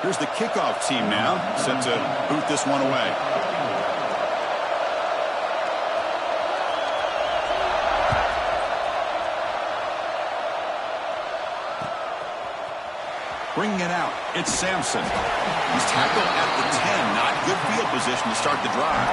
Here's the kickoff team now, set to boot this one away. Bringing it out, it's Sampson. He's tackled at the 10. Not good field position to start the drive.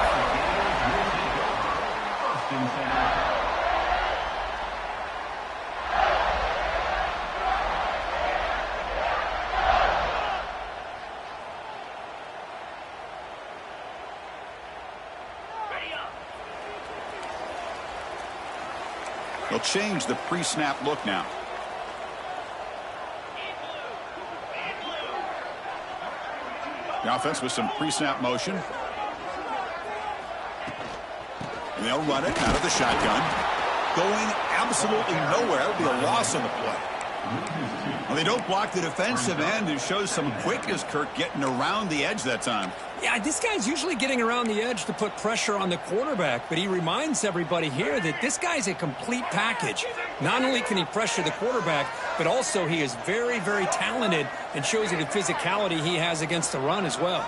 They'll change the pre-snap look now. The offense with some pre-snap motion. And they'll run it out of the shotgun. Going absolutely nowhere. That would be a loss on the play. Well, they don't block the defensive end. It shows some quickness, Kirk, getting around the edge that time. Yeah, this guy's usually getting around the edge to put pressure on the quarterback, but he reminds everybody here that this guy's a complete package. Not only can he pressure the quarterback, but also he is very, very talented and shows you the physicality he has against the run as well.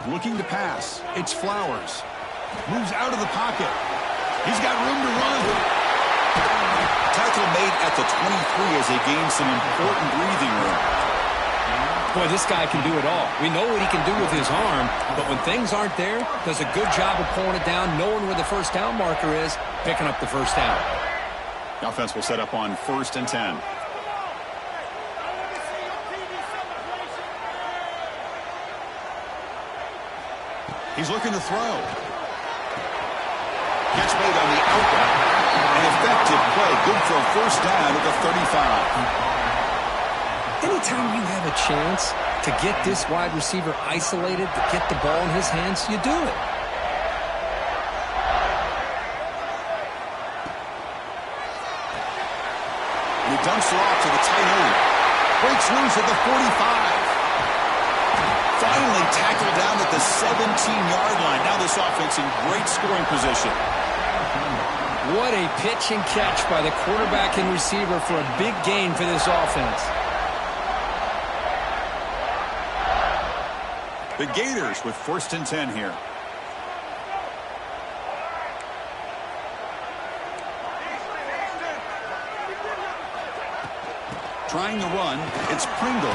Looking to pass. It's Flowers. Moves out of the pocket. He's got room to run. Tackle made at the 23 as they gain some important breathing room. Boy, this guy can do it all. We know what he can do with his arm, but when things aren't there, does a good job of pulling it down, knowing where the first down marker is, picking up the first down. The offense will set up on 1st and 10. He's looking to throw. Catch made on the outright. An effective play. Good for a first down at the 35. Anytime you have a chance to get this wide receiver isolated, to get the ball in his hands, you do it. And he dumps it off to the tight end. Breaks loose at the 45. Finally tackled down at the 17-yard line. Now this offense in great scoring position. What a pitch and catch by the quarterback and receiver for a big gain for this offense. The Gators with 1st and 10 here. Trying to run, it's Pringle.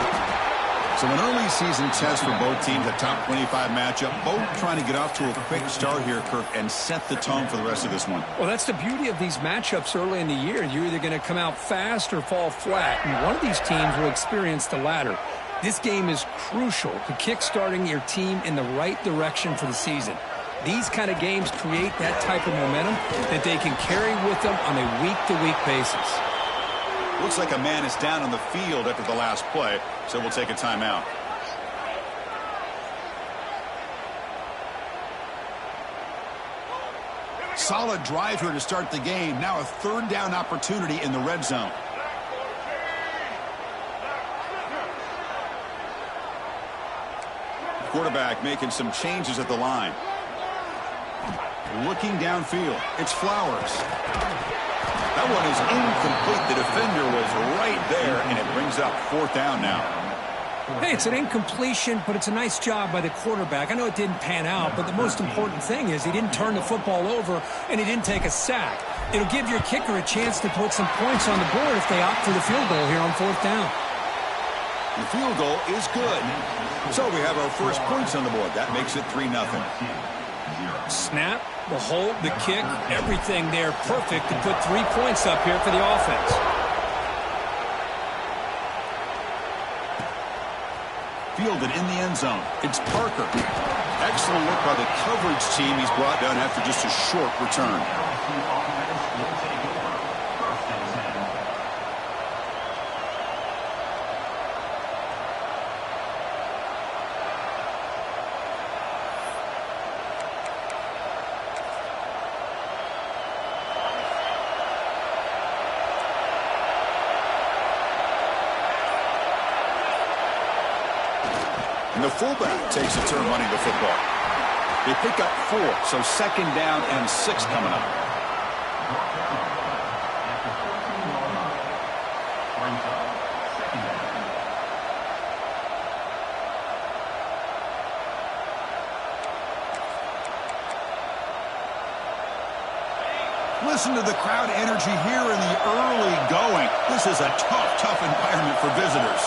So an early season test for both teams, a top 25 matchup. Both trying to get off to a quick start here, Kirk, and set the tone for the rest of this one. Well, that's the beauty of these matchups early in the year. You're either going to come out fast or fall flat, and one of these teams will experience the latter. This game is crucial to kick-starting your team in the right direction for the season. These kind of games create that type of momentum that they can carry with them on a week-to-week basis. Looks like a man is down on the field after the last play, so we'll take a timeout. Solid drive here to start the game. Now a 3rd down opportunity in the red zone. Quarterback making some changes at the line. Looking downfield, it's Flowers. That one is incomplete. The defender was right there, and it brings up 4th down now. Hey, it's an incompletion, but it's a nice job by the quarterback. I know it didn't pan out, but the most important thing is he didn't turn the football over, and he didn't take a sack. It'll give your kicker a chance to put some points on the board if they opt for the field goal here on 4th down. The field goal is good. So we have our first points on the board. That makes it 3-0. Snap, the hold, the kick, everything there perfect to put 3 points up here for the offense. Fielded in the end zone. It's Parker. Excellent work by the coverage team. He's brought down after just a short return. And the fullback takes a turn running the football. They pick up 4, so 2nd down and 6 coming up. Listen to the crowd energy here in the early going. This is a tough environment for visitors.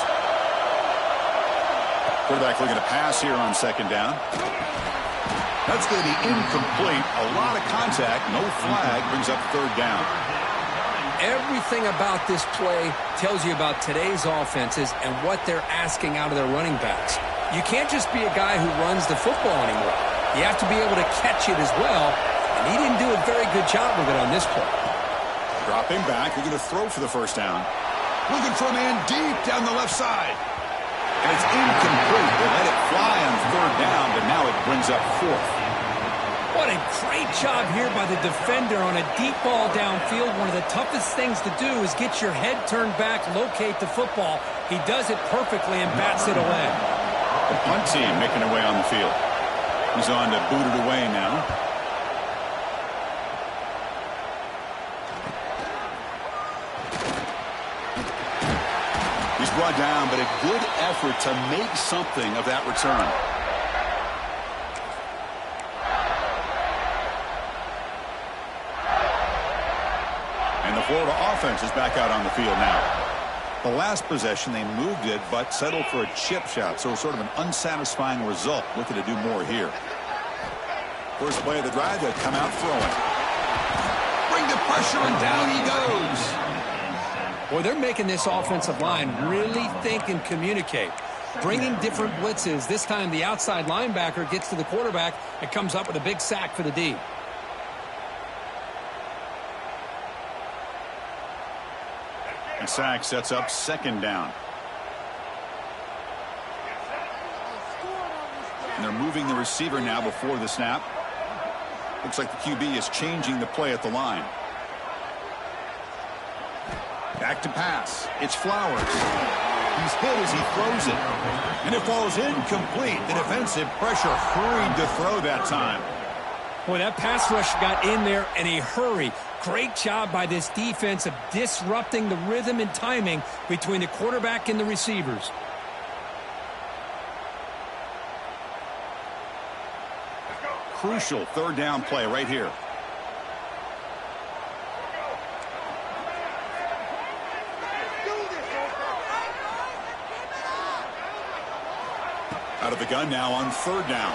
Quarterback looking to pass here on second down. That's going to be incomplete. A lot of contact. No flag. Brings up third down. Everything about this play tells you about today's offenses and what they're asking out of their running backs. You can't just be a guy who runs the football anymore. You have to be able to catch it as well, and he didn't do a very good job of it on this play. Dropping back, they're going to throw for the first down. Looking for a man deep down the left side. And it's incomplete. They let it fly on third down, but now it brings up fourth. What a great job here by the defender on a deep ball downfield. One of the toughest things to do is get your head turned back, locate the football. He does it perfectly and bats it away. The punt team making their way on the field. He's on to boot it away now. He's brought down, but a good effort to make something of that return. And the Florida offense is back out on the field now. The last possession, they moved it, but settled for a chip shot, so sort of an unsatisfying result. Looking to do more here. First play of the drive, they'll come out throwing. Bring the pressure, and down he goes. Boy, they're making this offensive line really think and communicate. Bringing different blitzes. This time the outside linebacker gets to the quarterback and comes up with a big sack for the D. And sack sets up second down. And they're moving the receiver now before the snap. Looks like the QB is changing the play at the line. Back to pass. It's Flowers. He's hit as he throws it. And it falls incomplete. The defensive pressure hurried to throw that time. Boy, that pass rush got in there in a hurry. Great job by this defense of disrupting the rhythm and timing between the quarterback and the receivers. Crucial third down play right here. Out of the gun now on third down.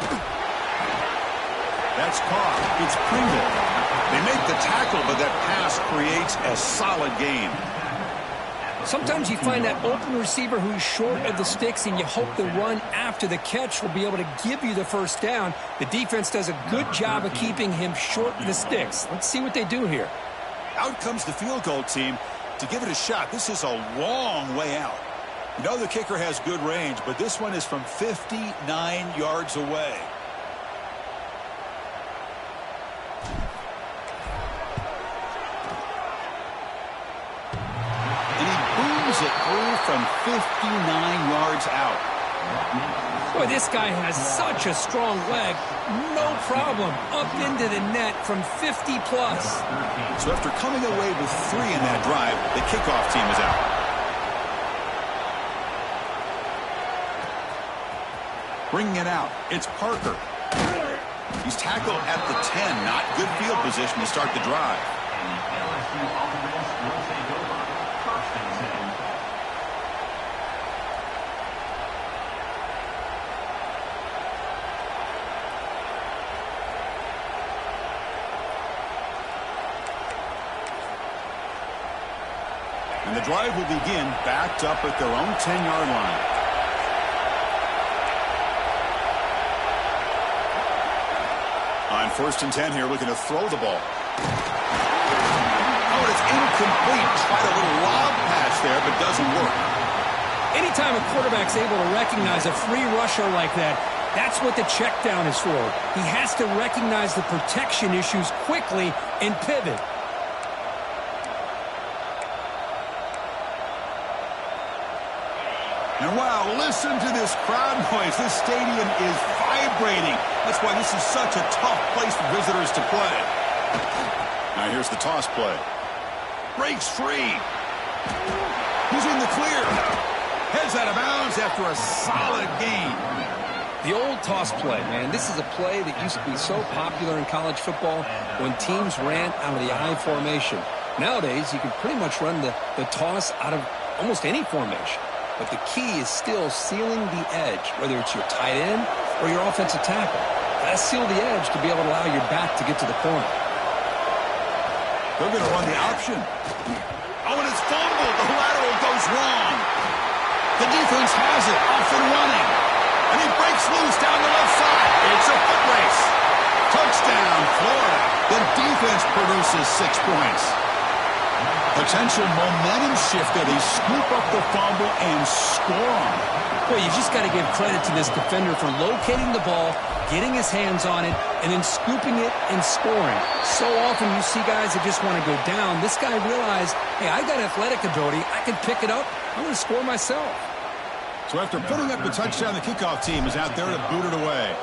That's caught. It's Pringle. They make the tackle, but that pass creates a solid gain. Sometimes you find that open receiver who's short of the sticks, and you hope the run after the catch will be able to give you the first down. The defense does a good job of keeping him short of the sticks. Let's see what they do here. Out comes the field goal team to give it a shot. This is a long way out. You know the kicker has good range, but this one is from 59 yards away. It through from 59 yards out. Boy, this guy has such a strong leg. No problem. Up into the net from 50 plus. So after coming away with 3 in that drive, the kickoff team is out. Bringing it out, it's Parker. He's tackled at the 10. Not good field position to start the drive. And the drive will begin backed up at their own 10-yard line. On 1st and 10 here, looking to throw the ball. Oh, it's incomplete. Tried a little lob pass there, but doesn't work. Anytime a quarterback's able to recognize a free rusher like that, that's what the check down is for. He has to recognize the protection issues quickly and pivot. And wow, listen to this crowd noise. This stadium is vibrating. That's why this is such a tough place for visitors to play. Now here's the toss play. Breaks free. He's in the clear. Heads out of bounds after a solid gain. The old toss play, man. This is a play that used to be so popular in college football when teams ran out of the I formation. Nowadays, you can pretty much run the toss out of almost any formation. But the key is still sealing the edge, whether it's your tight end or your offensive tackle. Gotta seal the edge to be able to allow your back to get to the corner. They're going to run the option. Oh, and it's fumbled. The lateral goes wrong. The defense has it, off and running. And he breaks loose down the left side. It's a foot race. Touchdown, Florida. The defense produces 6 points. Potential momentum shifter. They scoop up the fumble and score. Boy, you just got to give credit to this defender for locating the ball, getting his hands on it, and then scooping it and scoring. So often you see guys that just want to go down. This guy realized, hey, I got athletic ability. I can pick it up. I'm going to score myself. So after putting up the touchdown, the kickoff team is out there to boot it away.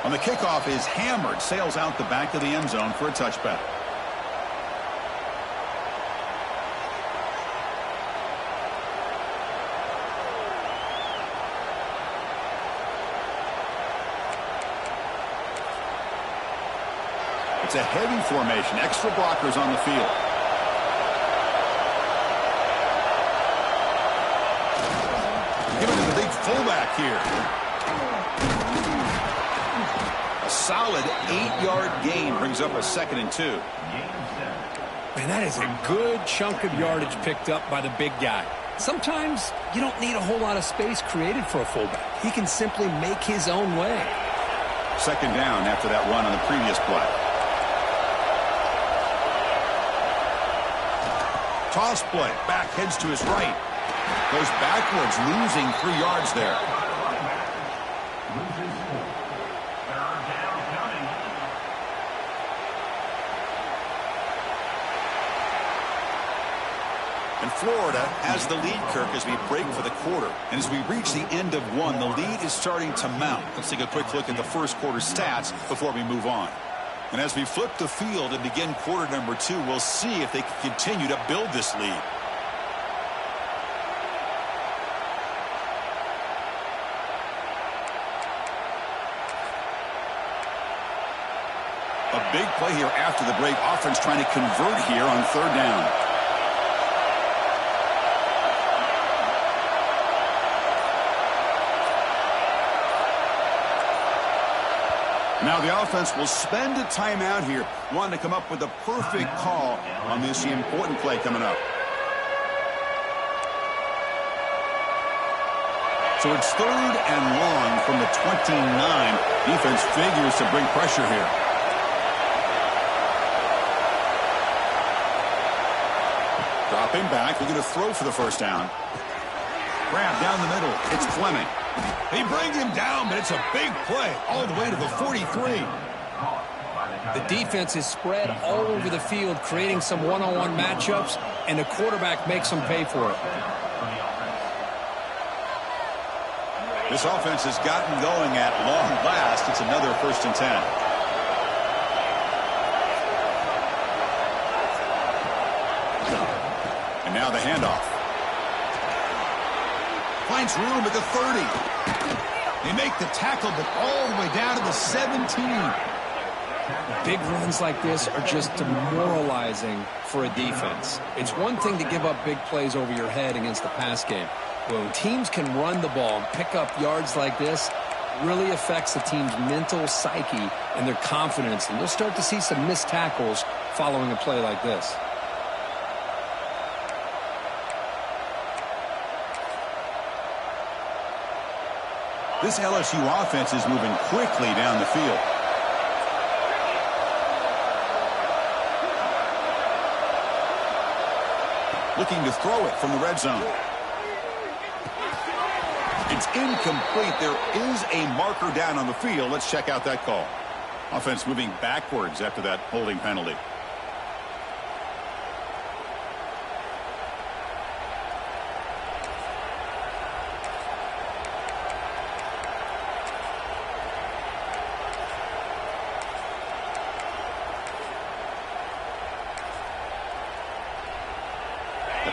On the kickoff is hammered, sails out the back of the end zone for a touchback. It's a heavy formation, extra blockers on the field. Give it to the big fullback here. A solid 8-yard gain brings up a 2nd and 2. Man, that is a good chunk of yardage picked up by the big guy. Sometimes you don't need a whole lot of space created for a fullback. He can simply make his own way. 2nd down after that run on the previous play. Toss play. Back heads to his right. Goes backwards, losing 3 yards there. And Florida has the lead, Kirk, as we break for the quarter. And as we reach the end of one, the lead is starting to mount. Let's take a quick look at the first quarter stats before we move on. And as we flip the field and begin quarter number 2, we'll see if they can continue to build this lead. A big play here after the break. Offense trying to convert here on 3rd down. Now the offense will spend a timeout here, wanting to come up with the perfect call on this important play coming up. So it's 3rd and long from the 29. Defense figures to bring pressure here. Dropping back, looking to throw for the 1st down. Grab down the middle. It's Fleming. They bring him down, but it's a big play all the way to the 43. The defense is spread all over the field, creating some one-on-one matchups, and the quarterback makes them pay for it. This offense has gotten going at long last. It's another 1st and 10. And now the handoff. Finds room at the 30. They make the tackle, but all the way down to the 17. Big runs like this are just demoralizing for a defense. It's one thing to give up big plays over your head against the pass game. But when teams can run the ball and pick up yards like this, it really affects the team's mental psyche and their confidence. And you'll start to see some missed tackles following a play like this. This LSU offense is moving quickly down the field. Looking to throw it from the red zone. It's incomplete. There is a marker down on the field. Let's check out that call. Offense moving backwards after that holding penalty.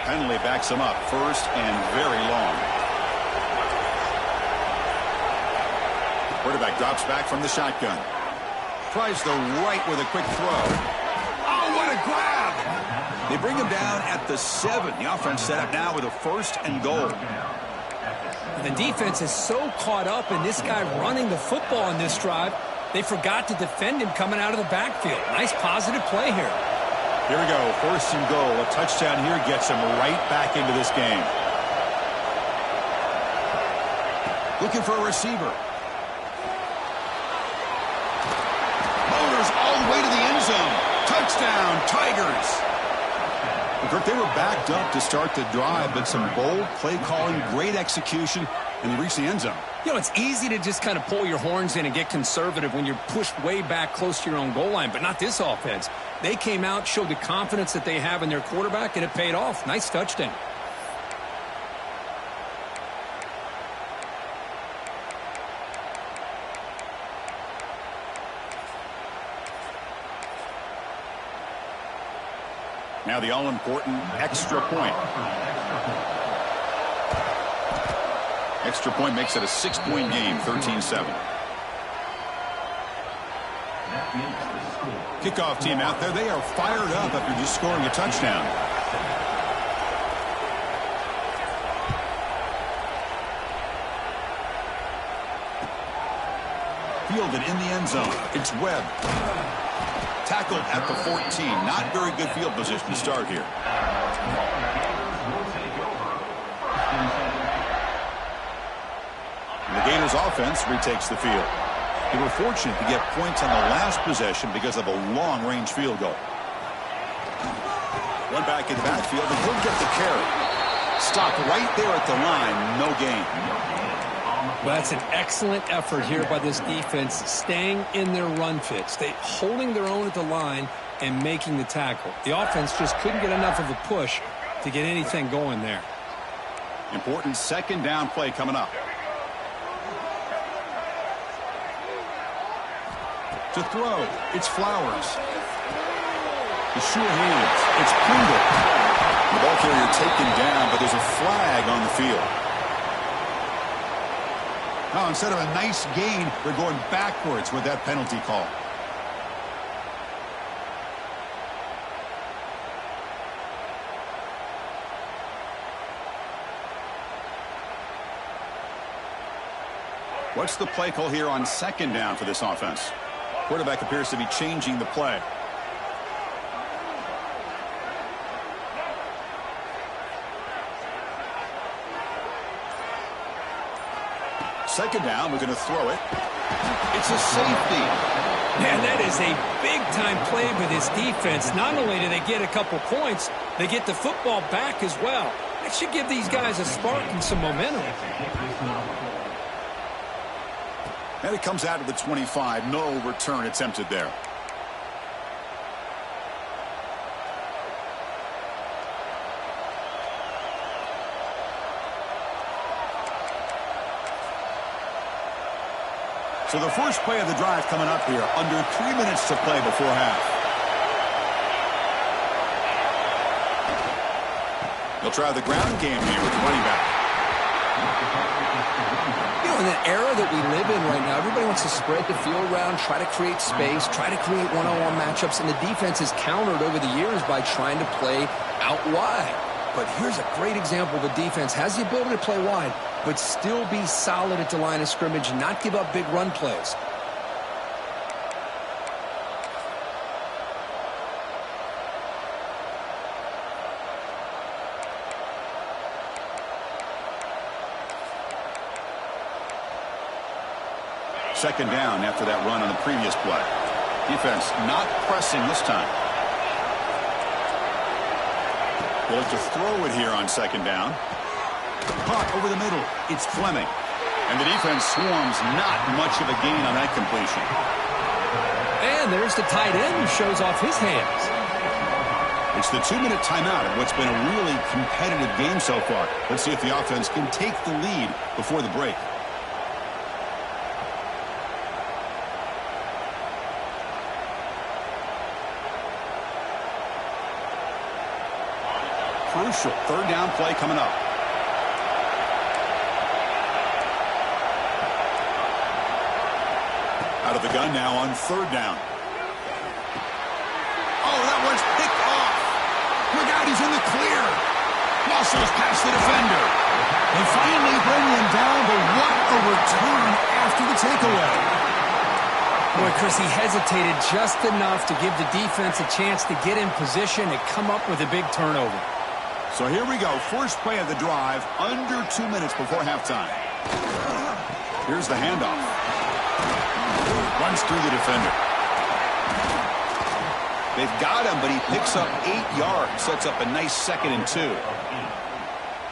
penalty backs him up. First and very long. Quarterback drops back from the shotgun. Tries the right with a quick throw. Oh, what a grab! They bring him down at the 7. The offense set up now with a first and goal. The defense is so caught up in this guy running the football in this drive, they forgot to defend him coming out of the backfield. Nice positive play here. Here we go, first and goal. A touchdown here gets him right back into this game. Looking for a receiver. Motors all the way to the end zone. Touchdown, Tigers. Kirk, they were backed up to start the drive, but some bold play calling, great execution, and they reached the end zone. You know, it's easy to just kind of pull your horns in and get conservative when you're pushed way back close to your own goal line, but not this offense. They came out, showed the confidence that they have in their quarterback, and it paid off. Nice touchdown. Now the all-important extra point. Extra point makes it a 6-point game, 13-7. Kickoff team out there. They are fired up after just scoring a touchdown. Fielded in the end zone. It's Webb. Tackled at the 14. Not very good field position to start here. And the Gators offense retakes the field. They were fortunate to get points on the last possession because of a long-range field goal. One back in the backfield, and he'll get the carry. Stopped right there at the line. No gain. Well, that's an excellent effort here by this defense, staying in their run fits. They holding their own at the line and making the tackle. The offense just couldn't get enough of a push to get anything going there. Important second down play coming up. To throw, it's Flowers. The sure hands, it's Pringle. The ball carrier taken down, but there's a flag on the field. Now, instead of a nice gain, they're going backwards with that penalty call. What's the play call here on second down for this offense? Quarterback appears to be changing the play. Second down, we're going to throw it. It's a safety. Man, that is a big-time play by this defense. Not only do they get a couple points, they get the football back as well. That should give these guys a spark and some momentum. And it comes out of the 25. No return attempted there. So the first play of the drive coming up here. Under 3 minutes to play before half. They'll try the ground game here with the running back. You know, in the era that we live in right now, everybody wants to spread the field around, try to create space, try to create one-on-one matchups, and the defense has countered over the years by trying to play out wide. But here's a great example. The defense has the ability to play wide, but still be solid at the line of scrimmage and not give up big run plays. Second down after that run on the previous play. Defense not pressing this time. They'll look to throw it here on second down. Caught over the middle. It's Fleming. And the defense swarms. Not much of a gain on that completion. And there's the tight end who shows off his hands. It's the 2-minute timeout of what's been a really competitive game so far. Let's see if the offense can take the lead before the break. crucial. Third down play coming up. Out of the gun now on third down. Oh, that one's picked off. Look out, he's in the clear. Muscles past the defender. They finally bring him down, but what a return after the takeaway. Boy, Chris, he hesitated just enough to give the defense a chance to get in position and come up with a big turnover. So here we go. First play of the drive, under 2 minutes before halftime. Here's the handoff. Runs through the defender. They've got him, but he picks up 8 yards. Sets up a nice 2nd and 2.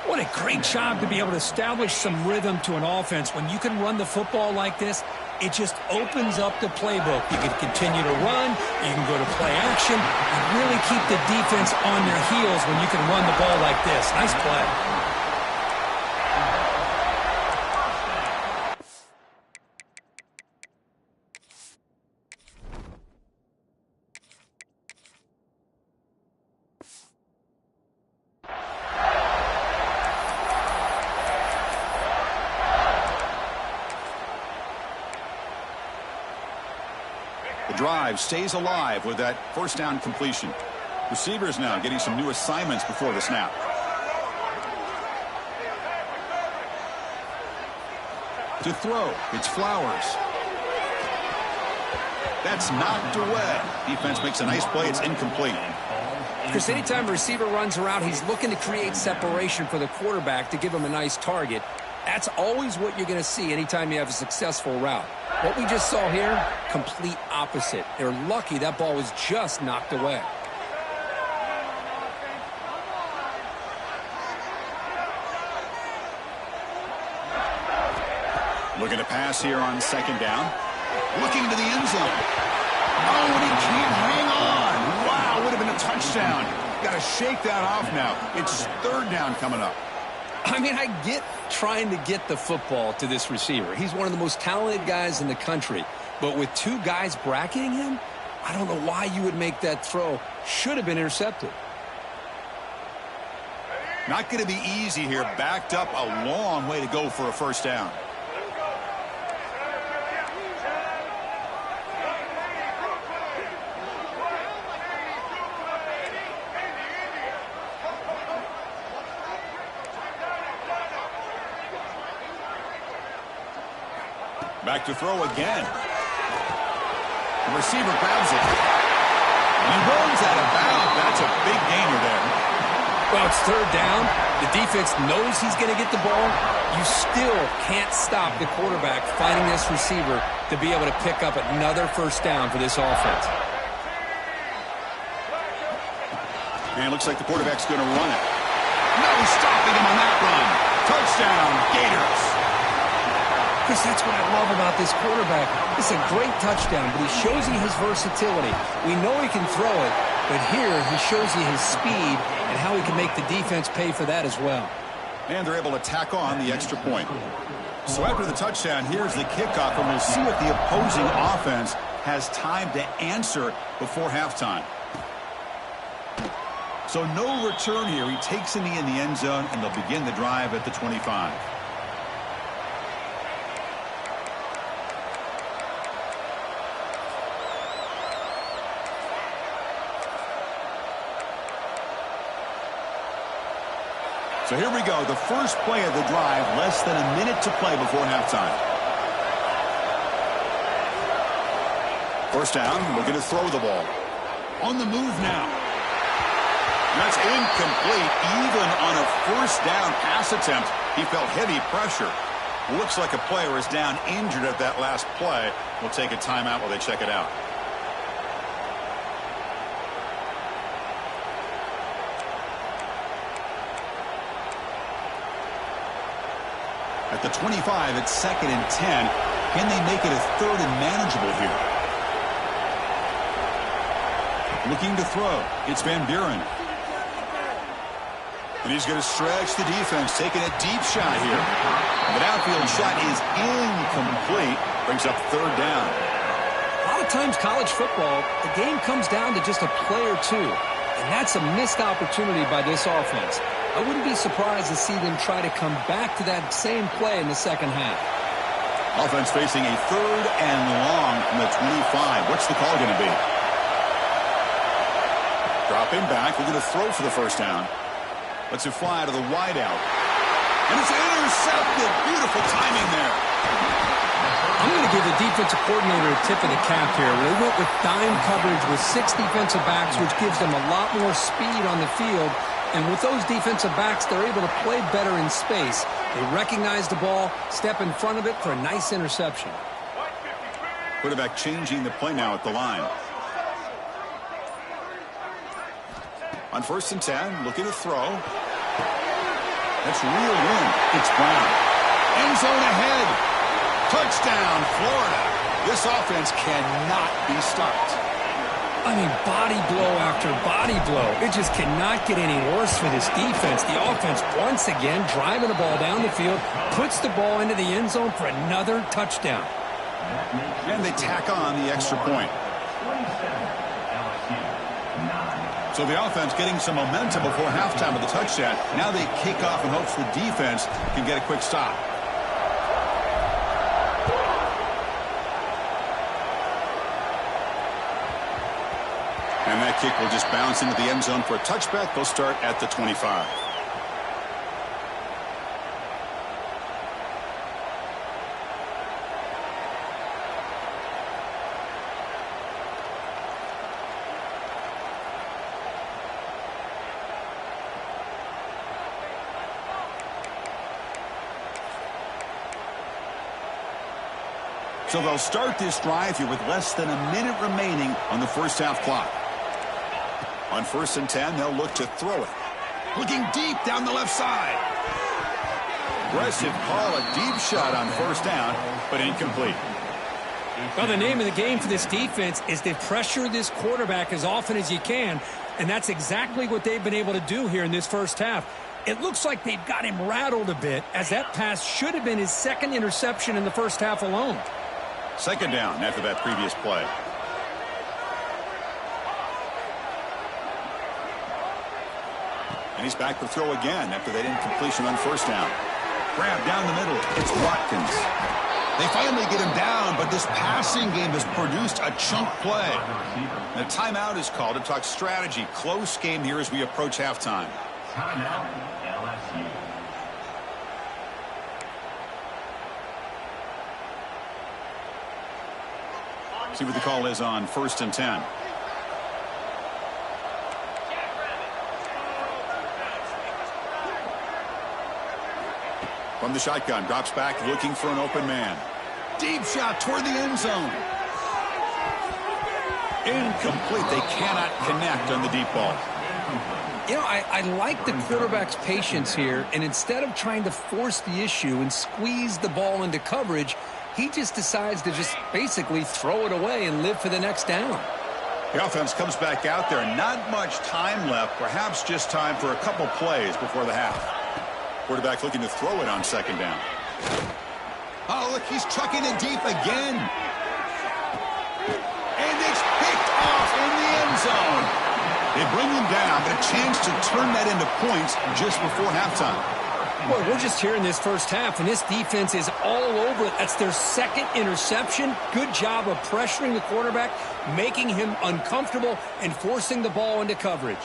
What a great job to be able to establish some rhythm to an offense. When you can run the football like this, it just opens up the playbook. You can continue to run. You can go to play action. And really keep the defense on their heels when you can run the ball like this. Nice play. The drive stays alive with that first down completion. Receivers now getting some new assignments before the snap. To throw, it's Flowers. That's knocked away. Defense makes a nice play. It's incomplete. Because anytime a receiver runs around, he's looking to create separation for the quarterback to give him a nice target. That's always what you're going to see anytime you have a successful route. What we just saw here, complete opposite. They're lucky that ball was just knocked away. Looking to pass here on second down. Looking to the end zone. Oh, and he can't hang on. Wow, would have been a touchdown. Got to shake that off now. It's third down coming up. I mean, I get trying to get the football to this receiver. He's one of the most talented guys in the country. But with 2 guys bracketing him, I don't know why you would make that throw. Should have been intercepted. Not going to be easy here. Backed up a long way to go for a first down. Back to throw again. The receiver grabs it. And he runs out of bounds. That's a big gainer there. Well, it's third down. The defense knows he's going to get the ball. You still can't stop the quarterback finding this receiver to be able to pick up another first down for this offense. And it looks like the quarterback's going to run it. No stopping him on that run. Touchdown, Gators. Chris, that's what I love about this quarterback. It's a great touchdown, but he shows you his versatility. We know he can throw it, but here he shows you his speed and how he can make the defense pay for that as well. And they're able to tack on the extra point. So after the touchdown, here's the kickoff, and we'll see if the opposing offense has time to answer before halftime. So no return here. He takes a knee in the end zone, and they'll begin the drive at the 25. So here we go, the first play of the drive, less than a minute to play before halftime. First down, looking to throw the ball. On the move now. That's incomplete. Even on a first down pass attempt, he felt heavy pressure. Looks like a player is down injured at that last play. We'll take a timeout while they check it out. At the 25, it's 2nd and 10. Can they make it a 3rd and manageable here? Looking to throw. It's Van Buren. And he's going to stretch the defense, taking a deep shot here. The downfield shot is incomplete. Brings up third down. A lot of times college football, the game comes down to just a play or two. and that's a missed opportunity by this offense. I wouldn't be surprised to see them try to come back to that same play in the second half. Offense facing a 3rd and long from the 25. What's the call going to be? Dropping back, looking to throw for the first down. Lets it fly to the wideout. And it's intercepted. Beautiful timing there. I'm going to give the defensive coordinator a tip of the cap here. They went with dime coverage with 6 defensive backs, which gives them a lot more speed on the field. And with those defensive backs, they're able to play better in space. They recognize the ball, step in front of it for a nice interception. Quarterback changing the play now at the line. On 1st and 10, looking to throw. That's reeled in. It's Brown. End zone ahead. Touchdown, Florida. This offense cannot be stopped. I mean, body blow after body blow. It just cannot get any worse for this defense. The offense, once again, driving the ball down the field, puts the ball into the end zone for another touchdown. And they tack on the extra point. So the offense getting some momentum before halftime with the touchdown. Now they kick off and hopes the defense can get a quick stop. And that kick will just bounce into the end zone for a touchback. They'll start at the 25. So they'll start this drive here with less than a minute remaining on the first half clock. On 1st and 10, they'll look to throw it. Looking deep down the left side. Aggressive call, a deep shot on 1st down, but incomplete. Well, the name of the game for this defense is to pressure this quarterback as often as you can, and that's exactly what they've been able to do here in this first half. It looks like they've got him rattled a bit, as that pass should have been his 2nd interception in the first half alone. 2nd down after that previous play. And he's back to throw again after that incompletion on 1st down. Grab down the middle. It's Watkins. They finally get him down, but this passing game has produced a chunk play. And a timeout is called to talk strategy. Close game here as we approach halftime. Timeout, LSU. See what the call is on 1st and 10. From the shotgun, drops back, looking for an open man. Deep shot toward the end zone. Incomplete. They cannot connect on the deep ball. You know, I like the quarterback's patience here, and instead of trying to force the issue and squeeze the ball into coverage, he just decides to just basically throw it away and live for the next down. The offense comes back out there. Not much time left. Perhaps just time for a couple plays before the half. Quarterback looking to throw it on 2nd down. Oh, look, he's chucking it deep again. And it's picked off in the end zone. They bring him down, but a chance to turn that into points just before halftime. Boy, we're just here in this first half, and this defense is all over it. That's their 2nd interception. Good job of pressuring the quarterback, making him uncomfortable, and forcing the ball into coverage.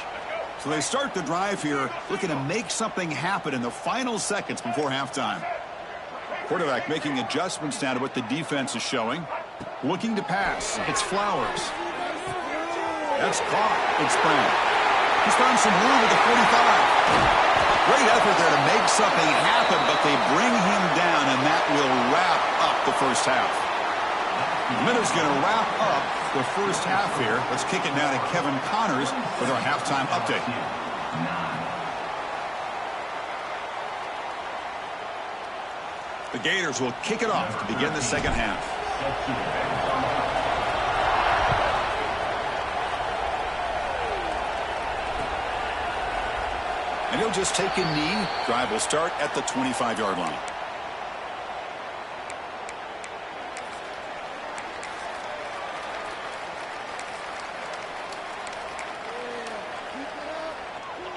So they start the drive here, looking to make something happen in the final seconds before halftime. Quarterback making adjustments now to what the defense is showing. Looking to pass. It's Flowers. That's caught. It's Brown. He's found some room at the 45. Great effort there to make something happen, but they bring him down, and that will wrap up the first half. Minutes going to wrap up the first half here. Let's kick it now to Kevin Connors with our halftime update. The Gators will kick it off to begin the second half. And he'll just take a knee. Drive will start at the 25-yard line.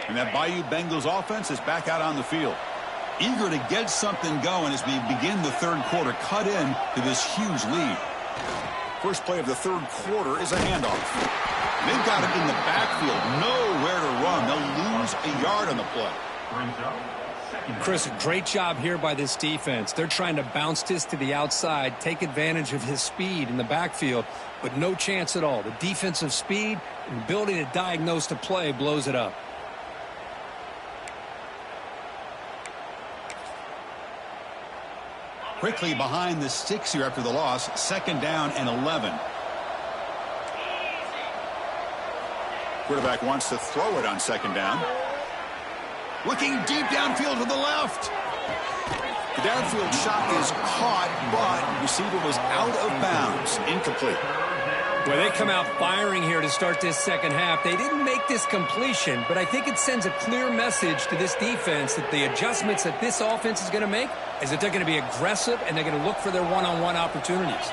And that Bayou Bengals offense is back out on the field. Eager to get something going as we begin the third quarter, cut in to this huge lead. First play of the third quarter is a handoff. They've got it in the backfield, nowhere to run. They'll lose a yard on the play. Chris, a great job here by this defense. They're trying to bounce this to the outside, take advantage of his speed in the backfield, but no chance at all. The defensive speed and ability to diagnose the play blows it up. Quickly behind the sticks here after the loss, second down and 11. Quarterback wants to throw it on second down. Looking deep downfield to the left. The downfield shot is caught, but receiver was out of bounds. Incomplete. Well, they come out firing here to start this second half. They didn't make this completion, but I think it sends a clear message to this defense that the adjustments that this offense is going to make is that they're going to be aggressive and they're going to look for their one-on-one opportunities.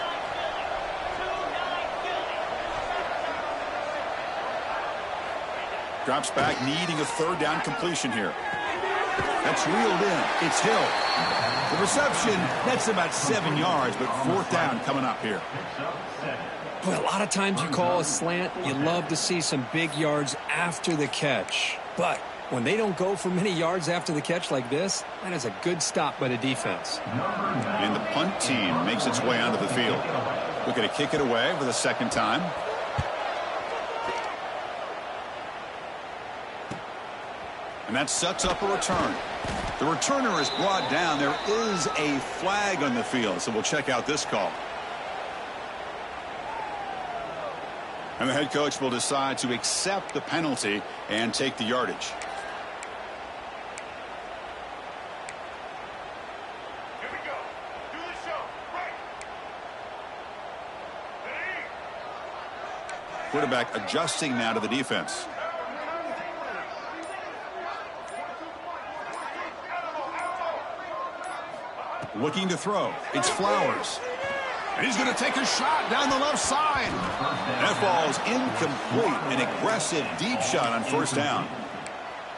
Drops back, needing a third down completion here. That's reeled in. It's Hill. The reception, that's about 7 yards, but fourth down coming up here. Well, a lot of times you call a slant, you love to see some big yards after the catch. But when they don't go for many yards after the catch like this, that is a good stop by the defense. And the punt team makes its way onto the field. Looking to kick it away for the second time. And that sets up a return. The returner is brought down. There is a flag on the field, so we'll check out this call. And the head coach will decide to accept the penalty and take the yardage. Here we go. Do the show. Right. Quarterback adjusting now to the defense. Looking to throw. It's Flowers. And he's going to take a shot down the left side. That ball's incomplete. An aggressive deep shot on first down.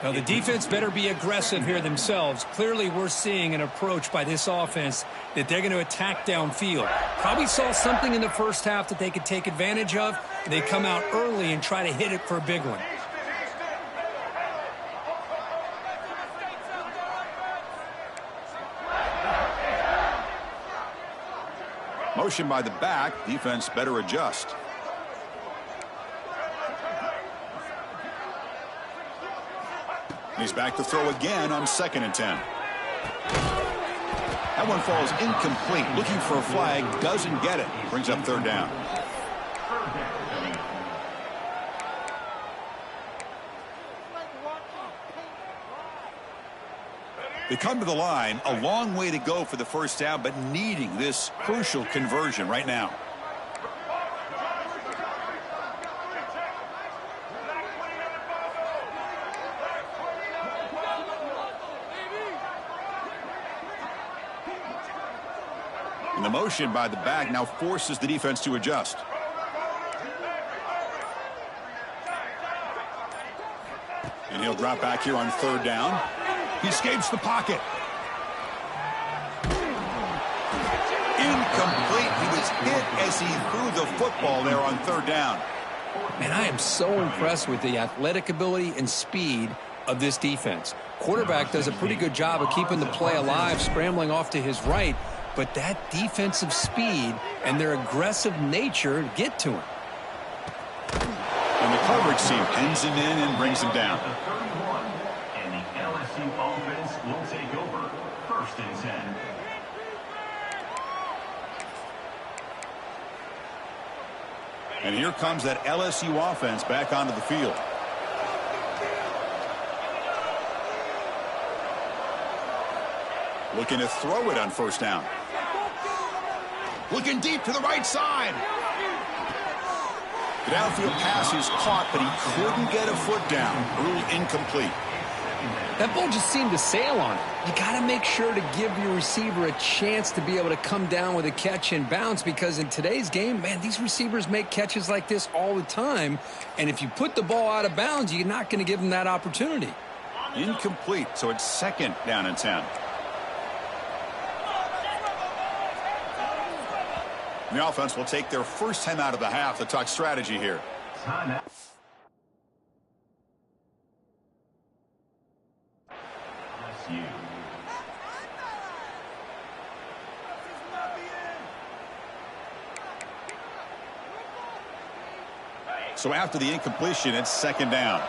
Now, the defense better be aggressive here themselves. Clearly, we're seeing an approach by this offense that they're going to attack downfield. Probably saw something in the first half that they could take advantage of. They come out early and try to hit it for a big one. Motion by the back. Defense better adjust. He's back to throw again on 2nd and 10. That one falls incomplete. Looking for a flag. Doesn't get it. Brings up third down. They come to the line, a long way to go for the first down, but needing this crucial conversion right now. And the motion by the back now forces the defense to adjust. And he'll drop back here on third down. He escapes the pocket. Incomplete. He was hit as he threw the football there on third down. Man, I am so impressed with the athletic ability and speed of this defense. Quarterback does a pretty good job of keeping the play alive, scrambling off to his right, but that defensive speed and their aggressive nature get to him. And the coverage team pins him in and brings him down. And the LSU offense will take over 1st and 10. And here comes that LSU offense back onto the field. Looking to throw it on first down. Looking deep to the right side. The downfield pass is caught, but he couldn't get a foot down. Ruled incomplete. That ball just seemed to sail on it. You got to make sure to give your receiver a chance to be able to come down with a catch and bounce, because in today's game, man, these receivers make catches like this all the time. And if you put the ball out of bounds, you're not going to give them that opportunity. Incomplete, so it's 2nd down and 10. The offense will take their first time out of the half to talk strategy here. So after the incompletion, it's 2nd down.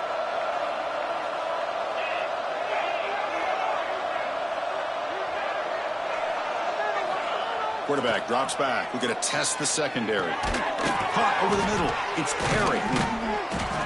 Quarterback drops back. We're going to test the secondary. Caught over the middle. It's Perry.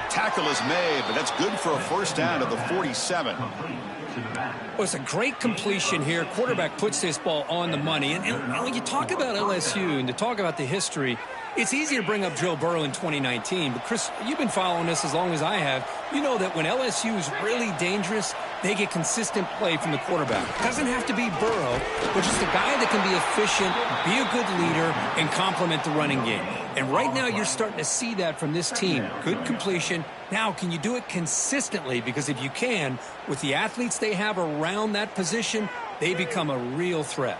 Tackle is made, but that's good for a first down at the 47. Well, it's a great completion here. Quarterback puts this ball on the money. And when you talk about LSU and to talk about the history, it's easy to bring up Joe Burrow in 2019. But, Chris, you've been following this as long as I have. You know that when LSU is really dangerous, they get consistent play from the quarterback. It doesn't have to be Burrow, but just a guy that can be efficient, be a good leader, and complement the running game. And right now you're starting to see that from this team. Good completion. Now, can you do it consistently? Because if you can, with the athletes they have around that position, they become a real threat.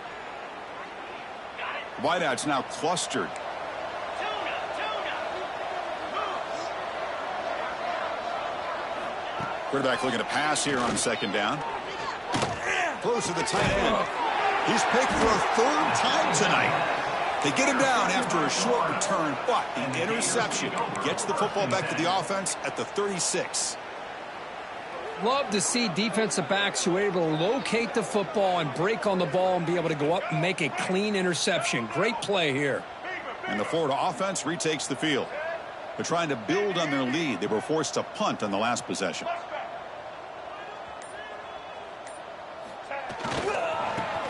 Wideout's now clustered. Quarterback looking to pass here on 2nd down. Throws to the tight end. He's picked for a 3rd time tonight. They get him down after a short return, but the interception gets the football back to the offense at the 36. Love to see defensive backs who are able to locate the football and break on the ball and be able to go up and make a clean interception. Great play here. And the Florida offense retakes the field. They're trying to build on their lead. They were forced to punt on the last possession.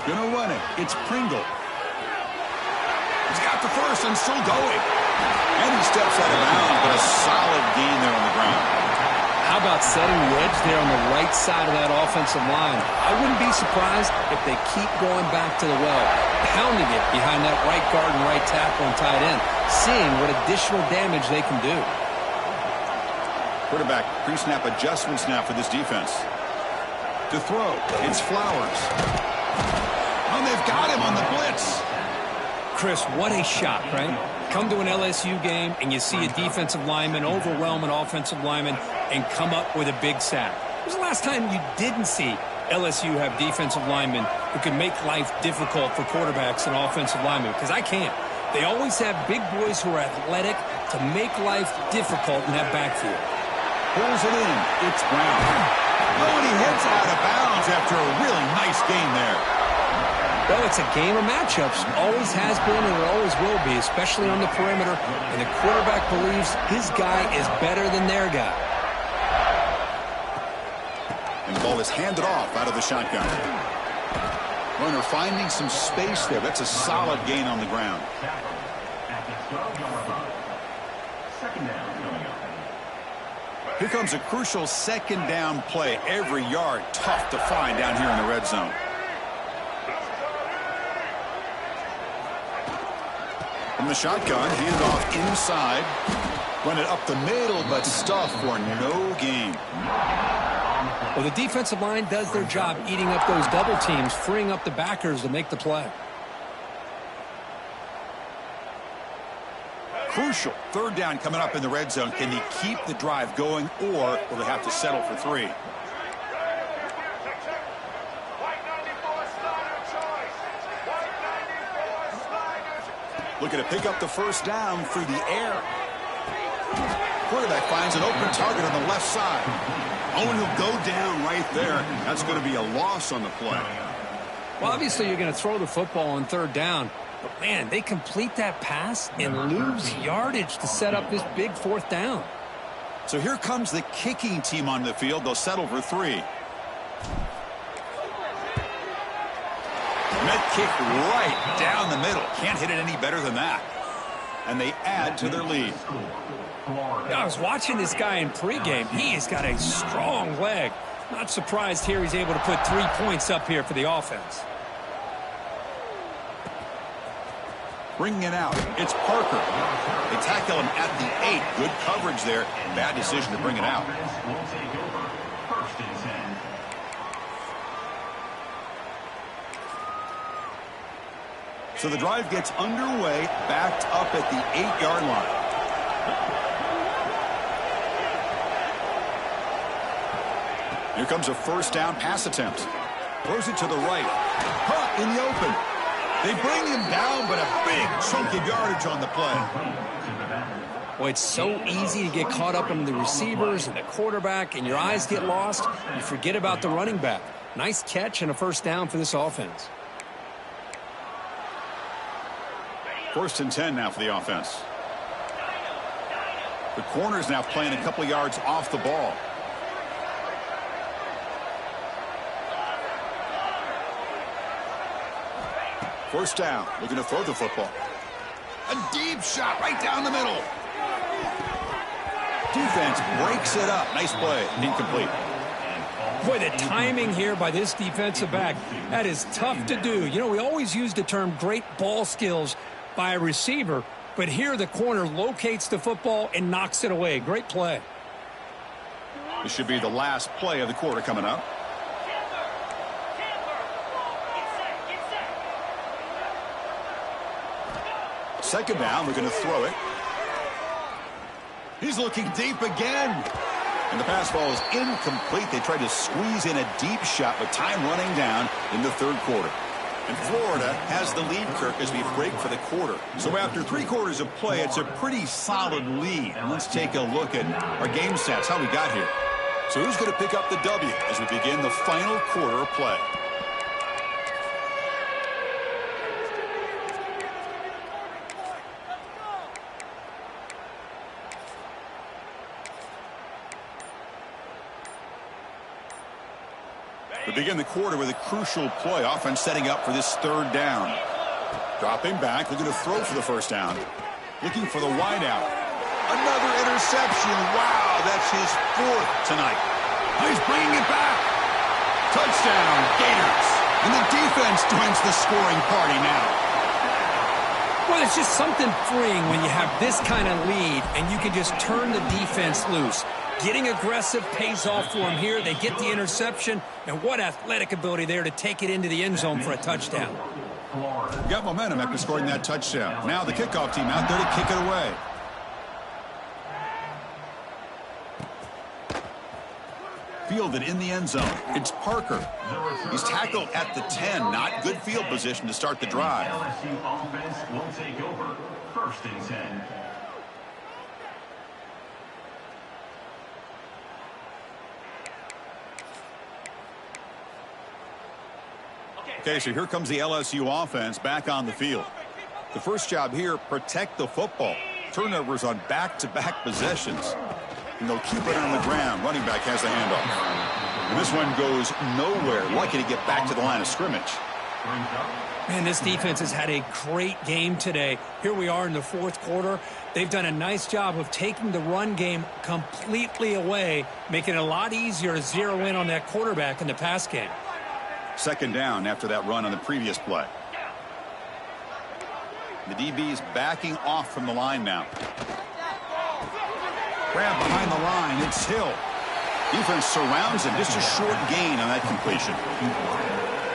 Gonna run it. It's Pringle. He's got the first and still going. And he steps out of bounds, but a solid gain there on the ground. How about setting the edge there on the right side of that offensive line? I wouldn't be surprised if they keep going back to the well, pounding it behind that right guard and right tackle and tight end, seeing what additional damage they can do. Quarterback pre-snap adjustments now for this defense. To throw, it's Flowers. Oh, they've got him on the blitz. Chris, what a shot, right? Come to an LSU game and you see a defensive lineman overwhelm an offensive lineman and come up with a big sack. When was the last time you didn't see LSU have defensive linemen who can make life difficult for quarterbacks and offensive linemen? Because I can't. They always have big boys who are athletic to make life difficult in that backfield. Pulls it in. It's Brown. Oh, and he heads out of bounds after a really nice gain there. Well, it's a game of matchups. Always has been and it always will be, especially on the perimeter. And the quarterback believes his guy is better than their guy. And the ball is handed off out of the shotgun. Runner finding some space there. That's a solid gain on the ground. Here comes a crucial 2nd down play. Every yard tough to find down here in the red zone. From the shotgun, hand off inside. Run it up the middle, but stuffed for no gain. Well, the defensive line does their job eating up those double teams, freeing up the backers to make the play. Crucial 3rd down coming up in the red zone. Can they keep the drive going, or will they have to settle for 3? Looking to pick up the first down through the air. Quarterback finds an open target on the left side. Oh, and he'll go down right there. That's going to be a loss on the play. Well, obviously you're going to throw the football on 3rd down. But, man, they complete that pass and lose yardage to set up this big 4th down. So here comes the kicking team on the field. They'll settle for 3. Met kick right down the middle. Can't hit it any better than that. And they add to their lead. Yeah, I was watching this guy in pregame. He has got a strong leg. Not surprised here he's able to put 3 points up here for the offense. Bringing it out. It's Parker. They tackle him at the 8. Good coverage there. Bad decision to bring it out. So the drive gets underway, backed up at the 8-yard line. Here comes a first down pass attempt. Throws it to the right. Caught in the open. They bring him down, but a big chunk of yardage on the play. Well, it's so easy to get caught up in the receivers and the quarterback, and your eyes get lost. You forget about the running back. Nice catch and a first down for this offense. First and 10 now for the offense. The corner's now playing a couple of yards off the ball. First down, looking to throw the football. A deep shot right down the middle. Defense breaks it up. Nice play. Incomplete. Boy, the timing here by this defensive back, that is tough to do. You know, we always use the term great ball skills by a receiver, but here the corner locates the football and knocks it away. Great play. This should be the last play of the quarter coming up. Second down, they're going to throw it. He's looking deep again. And the pass ball is incomplete. They tried to squeeze in a deep shot, but time running down in the third quarter. And Florida has the lead, Kirk, as we break for the quarter. So after 3 quarters of play, it's a pretty solid lead. And let's take a look at our game stats, how we got here. So who's going to pick up the W as we begin the final quarter of play? We begin the quarter with a crucial play. Offense setting up for this third down. Dropping back, looking to throw for the first down. Looking for the wideout. Another interception. Wow, that's his 4th tonight. He's bringing it back. Touchdown, Gators. And the defense joins the scoring party now. Well, it's just something freeing when you have this kind of lead and you can just turn the defense loose. Getting aggressive pays off for him here. They get the interception, and what athletic ability there to take it into the end zone for a touchdown. Got momentum after scoring that touchdown. Now the kickoff team out there to kick it away. Fielded in the end zone. It's Parker. He's tackled at the 10. Not good field position to start the drive. LSU offense will take over. First and 10. Okay, so here comes the LSU offense back on the field. The first job here, protect the football. Turnovers on back-to-back possessions. And they'll keep it on the ground. Running back has the handoff. And this one goes nowhere. Lucky to get back to the line of scrimmage. Man, this defense has had a great game today. Here we are in the 4th quarter. They've done a nice job of taking the run game completely away, making it a lot easier to zero in on that quarterback in the pass game. Second down after that run on the previous play. The DB is backing off from the line now. Grab behind the line. It's Hill. Defense surrounds him. Just a short gain on that completion.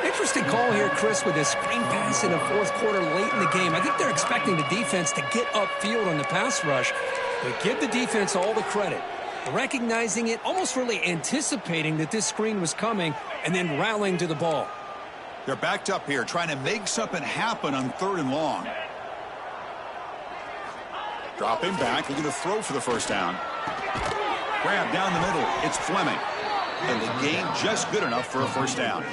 Interesting call here, Chris, with this screen pass in the 4th quarter late in the game. I think they're expecting the defense to get upfield on the pass rush. But give the defense all the credit. Recognizing it, almost really anticipating that this screen was coming, and then rallying to the ball. They're backed up here, trying to make something happen on 3rd and long. Dropping back, looking to throw for the first down. Grab down the middle. It's Fleming. And the gain just good enough for a first down.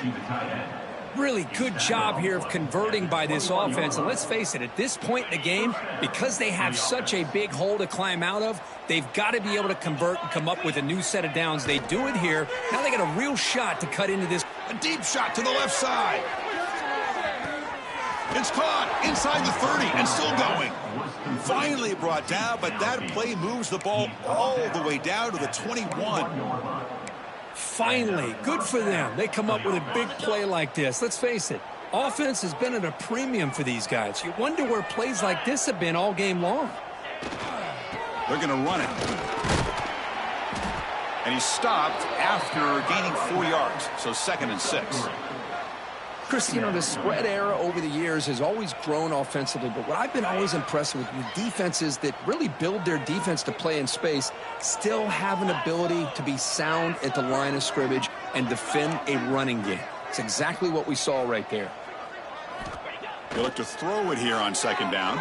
Really good job here of converting by this offense. And let's face it, at this point in the game, because they have such a big hole to climb out of, they've got to be able to convert and come up with a new set of downs. They do it here. Now they got a real shot to cut into this. A deep shot to the left side. It's caught inside the 30 and still going. Finally brought down, but that play moves the ball all the way down to the 21. Finally, good for them. They come up with a big play like this. Let's face it, offense has been at a premium for these guys. You wonder where plays like this have been all game long. They're going to run it. And he stopped after gaining 4 yards, so 2nd and 6. Chris, you know, the spread era over the years has always grown offensively, but what I've been always impressed with defenses that really build their defense to play in space still have an ability to be sound at the line of scrimmage and defend a running game. It's exactly what we saw right there. They look to throw it here on second down.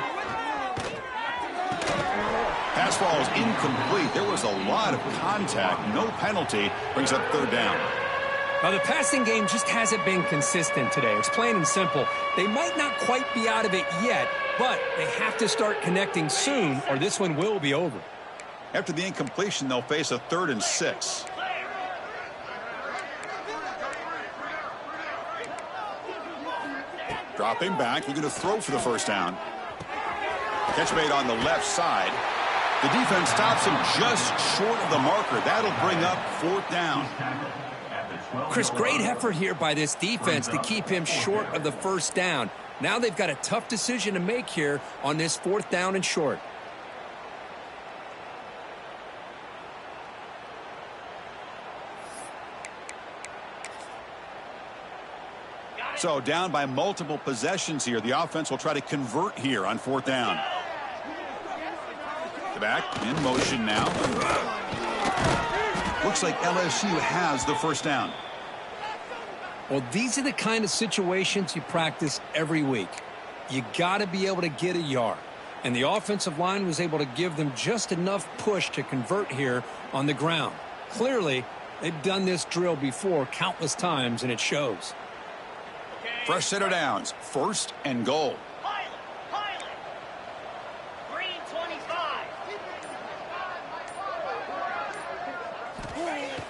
Pass ball is incomplete. There was a lot of contact. No penalty. Brings up third down. Now, the passing game just hasn't been consistent today. It's plain and simple. They might not quite be out of it yet, but they have to start connecting soon, or this one will be over. After the incompletion, they'll face a 3rd and 6. Dropping back, looking to throw for the first down. Catch made on the left side. The defense stops him just short of the marker. That'll bring up 4th down. Chris, great effort here by this defense to keep him short of the first down. Now they've got a tough decision to make here on this 4th down and short. So down by multiple possessions here. The offense will try to convert here on 4th down. The back in motion now. Looks like LSU has the first down. Well, these are the kind of situations you practice every week. You got to be able to get a yard. And the offensive line was able to give them just enough push to convert here on the ground. Clearly, they've done this drill before countless times, and it shows. Fresh set of downs. 1st and goal. Pilot. Green 25.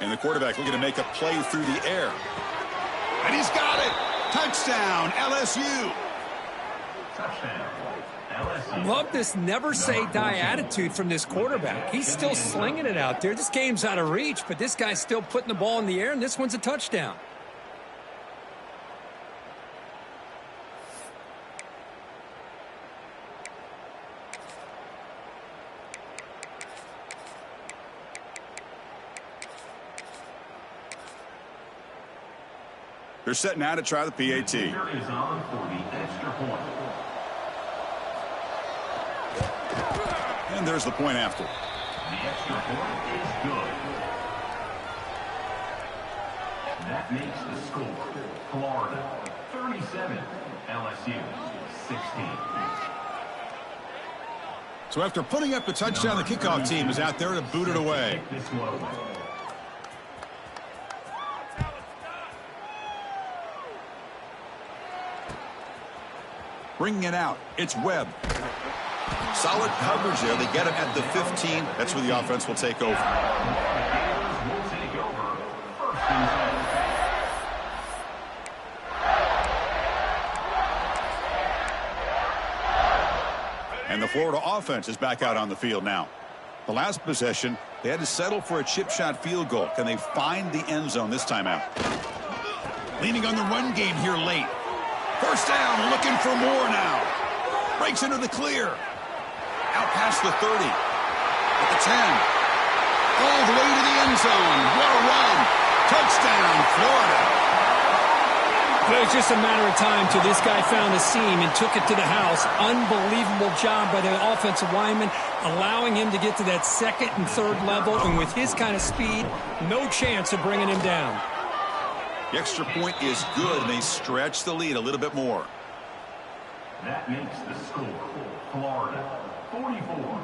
And the quarterback looking to make a play through the air. And he's got it. Touchdown, LSU. Touchdown, LSU. Love this never say die attitude from this quarterback. He's still slinging it out there. This game's out of reach, but this guy's still putting the ball in the air, and this one's a touchdown. They're setting out to try the PAT. Is on for the extra point. And there's the point after. The extra point is good. That makes the score Florida 37, LSU 16. So after putting up the touchdown, the kickoff team is out there to boot it away. This one away. Bringing it out, it's Webb. Solid coverage there. They get him at the 15. That's where the offense will take over. Gators will take over. 1st and 10. And the Florida offense is back out on the field now. The last possession, they had to settle for a chip shot field goal. Can they find the end zone this time out? Leaning on the run game here late. First down, looking for more now. Breaks into the clear. Out past the 30. At the 10. All the way to the end zone. What a run. Touchdown, Florida. It was just a matter of time till this guy found a seam and took it to the house. Unbelievable job by the offensive lineman, allowing him to get to that 2nd and 3rd level. And with his kind of speed, no chance of bringing him down. The extra point is good, and they stretch the lead a little bit more. That makes the score Florida 44.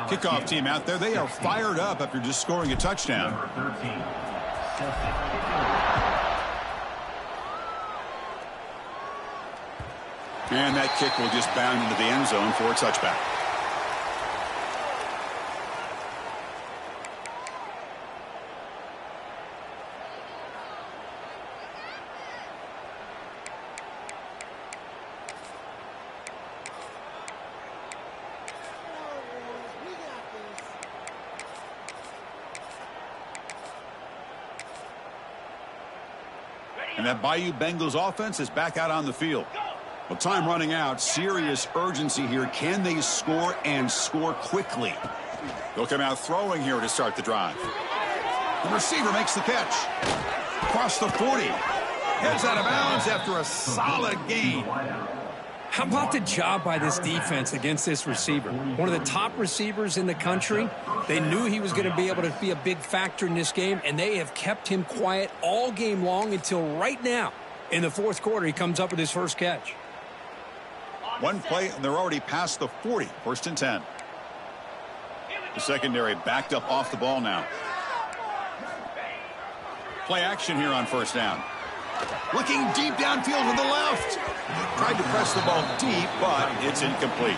Kickoff team out there. They are fired up after just scoring a touchdown. Number 13. And that kick will just bound into the end zone for a touchback. And that Bayou Bengals offense is back out on the field. Well, time running out. Serious urgency here. Can they score and score quickly? They'll come out throwing here to start the drive. The receiver makes the catch. Across the 40. Heads out of bounds after a solid gain. How about the job by this defense against this receiver? One of the top receivers in the country. They knew he was going to be able to be a big factor in this game, and they have kept him quiet all game long until right now. In the fourth quarter, he comes up with his first catch. One play, and they're already past the 40. First and 10. The secondary backed up off the ball now. Play action here on first down. Looking deep downfield to the left. Tried to press the ball deep, but it's incomplete.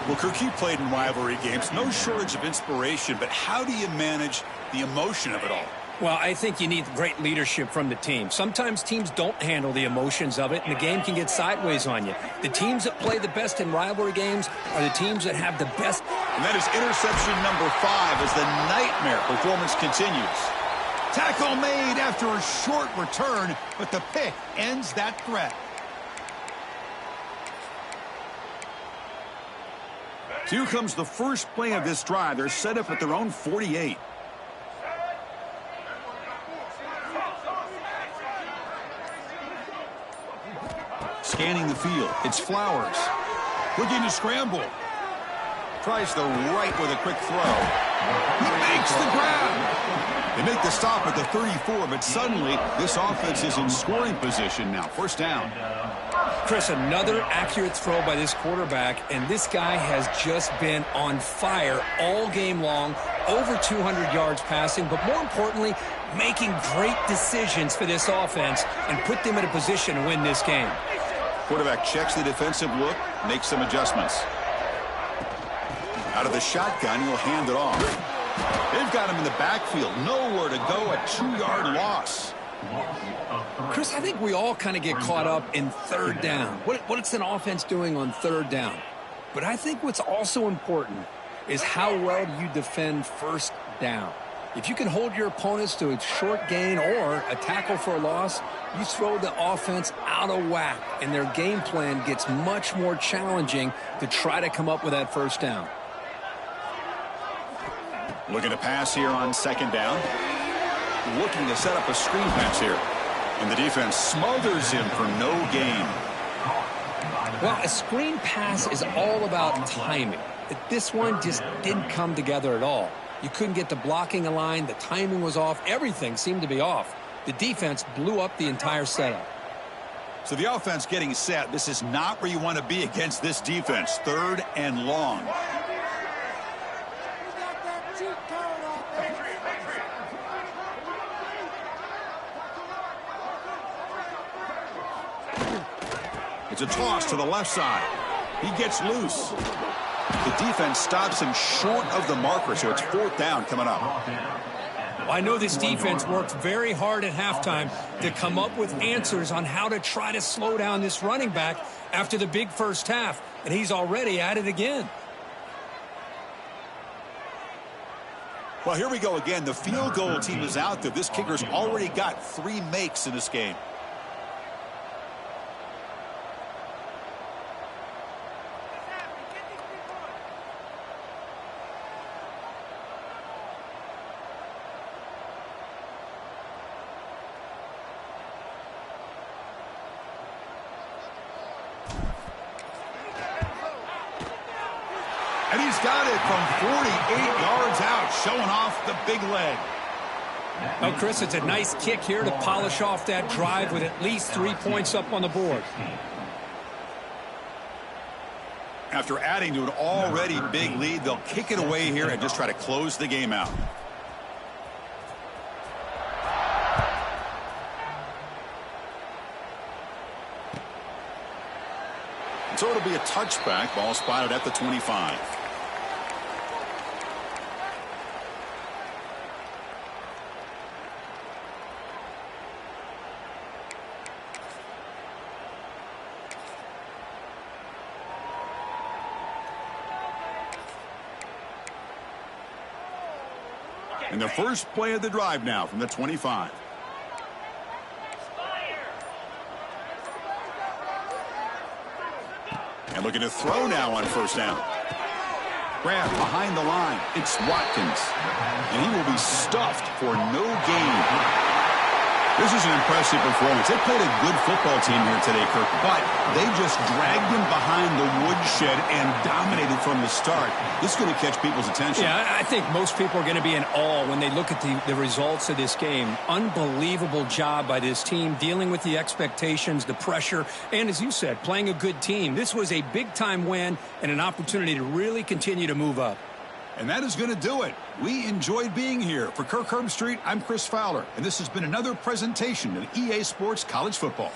Well, Kirk, you played in rivalry games. No shortage of inspiration, but how do you manage the emotion of it all? Well, I think you need great leadership from the team. Sometimes teams don't handle the emotions of it, and the game can get sideways on you. The teams that play the best in rivalry games are the teams that have the best. And that is interception number 5 as the nightmare performance continues. Tackle made after a short return, but the pick ends that threat. So here comes the first play of this drive. They're set up at their own 48. Scanning the field. It's Flowers. Looking to scramble. Tries the right with a quick throw. He makes the grab. They make the stop at the 34, but suddenly this offense is in scoring position now. First down. Chris, another accurate throw by this quarterback, and this guy has just been on fire all game long. Over 200 yards passing, but more importantly, making great decisions for this offense and put them in a position to win this game. Quarterback checks the defensive look, makes some adjustments. Out of the shotgun, he'll hand it off. They've got him in the backfield. Nowhere to go, a 2-yard loss. Chris, I think we all kind of get caught up in third down. What's an offense doing on third down? But I think what's also important is how well you defend first down. If you can hold your opponents to a short gain or a tackle for a loss, you throw the offense out of whack, and their game plan gets much more challenging to try to come up with that first down. Looking to pass here on second down. Looking to set up a screen pass here. And the defense smothers him for no gain. Well, a screen pass is all about timing. This one just didn't come together at all. You couldn't get the blocking aligned. The timing was off. Everything seemed to be off. The defense blew up the entire setup. So the offense getting set. This is not where you want to be against this defense. Third and long. It's a toss to the left side. He gets loose. The defense stops him short of the marker, so it's fourth down coming up. Well, I know this defense worked very hard at halftime to come up with answers on how to try to slow down this running back after the big first half, and he's already at it again. Well, here we go again. The field goal team is out there. This kicker's already got 3 makes in this game. And he's got it from 48 yards out, showing off the big leg. Well, Chris, it's a nice kick here to polish off that drive with at least 3 points up on the board. After adding to an already big lead, they'll kick it away here and just try to close the game out. So it'll be a touchback. Ball spotted at the 25. And the first play of the drive now from the 25. And looking to throw now on first down. Grab behind the line. It's Watkins. And he will be stuffed for no gain. This is an impressive performance. They played a good football team here today, Kirk, but they just dragged them behind the woodshed and dominated from the start. This is going to catch people's attention. Yeah, I think most people are going to be in awe when they look at the results of this game. Unbelievable job by this team, dealing with the expectations, the pressure, and as you said, playing a good team. This was a big-time win and an opportunity to really continue to move up. And that is going to do it. We enjoyed being here. For Kirk Herbstreit, I'm Chris Fowler, and this has been another presentation of EA Sports College Football.